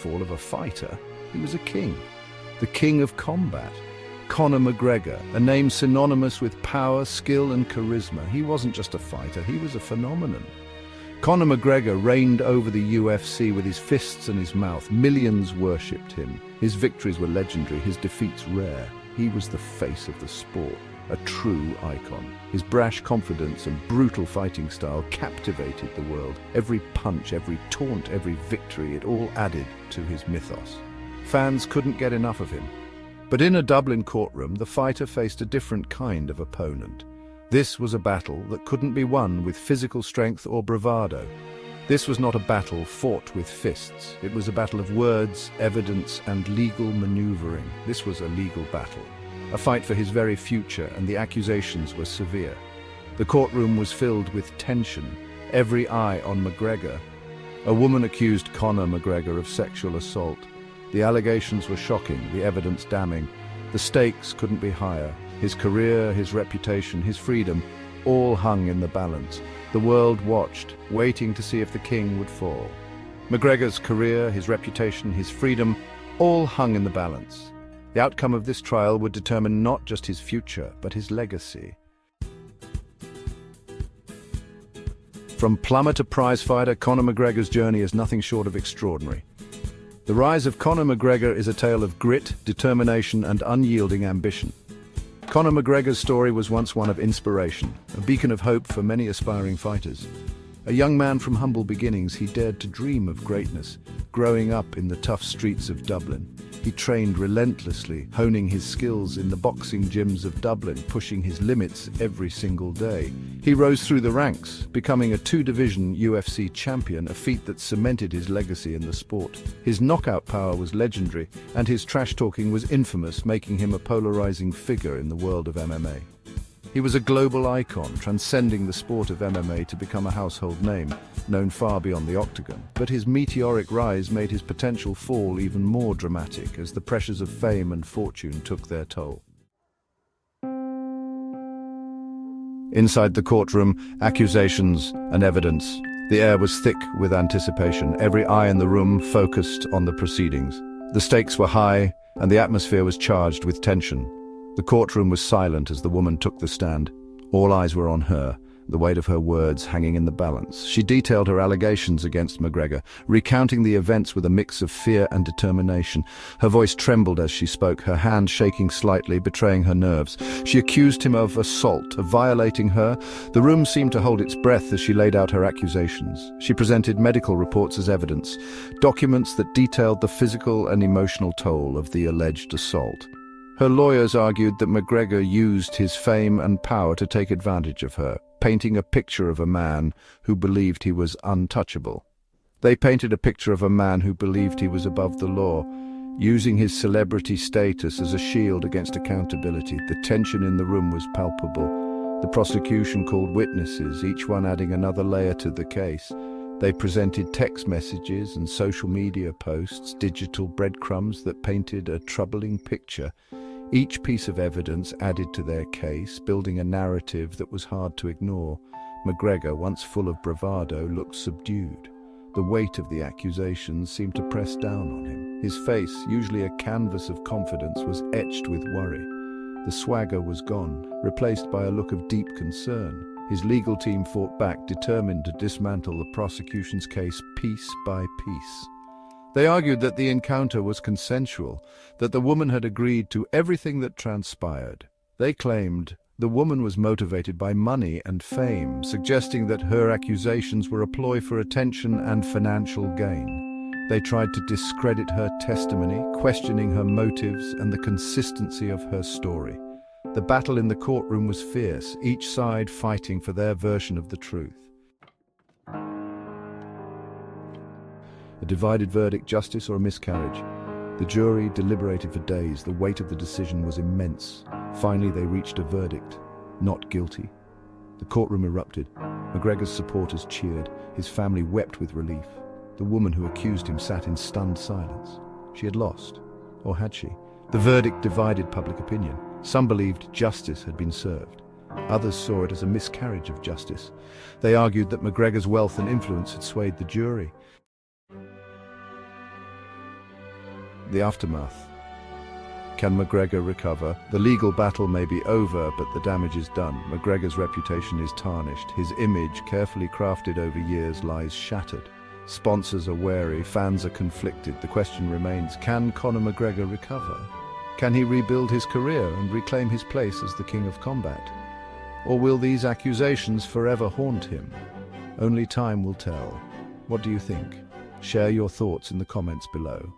fall of a fighter. He was a king, the king of combat. Conor McGregor, a name synonymous with power, skill and charisma. He wasn't just a fighter, he was a phenomenon. Conor McGregor reigned over the UFC with his fists and his mouth. Millions worshipped him. His victories were legendary, his defeats rare. He was the face of the sport, a true icon. His brash confidence and brutal fighting style captivated the world. Every punch, every taunt, every victory, it all added to his mythos. Fans couldn't get enough of him. But in a Dublin courtroom, the fighter faced a different kind of opponent. This was a battle that couldn't be won with physical strength or bravado. This was not a battle fought with fists. It was a battle of words, evidence, and legal maneuvering. This was a legal battle, a fight for his very future, and the accusations were severe. The courtroom was filled with tension, every eye on McGregor. A woman accused Conor McGregor of sexual assault. The allegations were shocking, the evidence damning. The stakes couldn't be higher. His career, his reputation, his freedom, all hung in the balance. The world watched, waiting to see if the king would fall. McGregor's career, his reputation, his freedom, all hung in the balance. The outcome of this trial would determine not just his future, but his legacy. From plumber to prizefighter, Conor McGregor's journey is nothing short of extraordinary. The rise of Conor McGregor is a tale of grit, determination, and unyielding ambition. Conor McGregor's story was once one of inspiration, a beacon of hope for many aspiring fighters. A young man from humble beginnings, he dared to dream of greatness. Growing up in the tough streets of Dublin, he trained relentlessly, honing his skills in the boxing gyms of Dublin, pushing his limits every single day. He rose through the ranks, becoming a two-division UFC champion, a feat that cemented his legacy in the sport. His knockout power was legendary, and his trash-talking was infamous, making him a polarizing figure in the world of MMA. He was a global icon, transcending the sport of MMA to become a household name, known far beyond the octagon. But his meteoric rise made his potential fall even more dramatic as the pressures of fame and fortune took their toll. Inside the courtroom, accusations and evidence. The air was thick with anticipation, every eye in the room focused on the proceedings. The stakes were high, and the atmosphere was charged with tension. The courtroom was silent as the woman took the stand. All eyes were on her, the weight of her words hanging in the balance. She detailed her allegations against McGregor, recounting the events with a mix of fear and determination. Her voice trembled as she spoke, her hand shaking slightly, betraying her nerves. She accused him of assault, of violating her. The room seemed to hold its breath as she laid out her accusations. She presented medical reports as evidence, documents that detailed the physical and emotional toll of the alleged assault. Her lawyers argued that McGregor used his fame and power to take advantage of her, painting a picture of a man who believed he was untouchable. They painted a picture of a man who believed he was above the law, using his celebrity status as a shield against accountability. The tension in the room was palpable. The prosecution called witnesses, each one adding another layer to the case. They presented text messages and social media posts, digital breadcrumbs that painted a troubling picture. Each piece of evidence added to their case, building a narrative that was hard to ignore. McGregor, once full of bravado, looked subdued. The weight of the accusations seemed to press down on him. His face, usually a canvas of confidence, was etched with worry. The swagger was gone, replaced by a look of deep concern. His legal team fought back, determined to dismantle the prosecution's case piece by piece. They argued that the encounter was consensual, that the woman had agreed to everything that transpired. They claimed the woman was motivated by money and fame, suggesting that her accusations were a ploy for attention and financial gain. They tried to discredit her testimony, questioning her motives and the consistency of her story. The battle in the courtroom was fierce, each side fighting for their version of the truth. A divided verdict, justice or a miscarriage. The jury deliberated for days. The weight of the decision was immense. Finally, they reached a verdict: not guilty. The courtroom erupted. McGregor's supporters cheered. His family wept with relief. The woman who accused him sat in stunned silence. She had lost, or had she? The verdict divided public opinion. Some believed justice had been served. Others saw it as a miscarriage of justice. They argued that McGregor's wealth and influence had swayed the jury. The aftermath. Can McGregor recover? The legal battle may be over, but the damage is done. McGregor's reputation is tarnished. His image, carefully crafted over years, lies shattered. Sponsors are wary, fans are conflicted. The question remains, can Conor McGregor recover? Can he rebuild his career and reclaim his place as the king of combat? Or will these accusations forever haunt him? Only time will tell. What do you think? Share your thoughts in the comments below.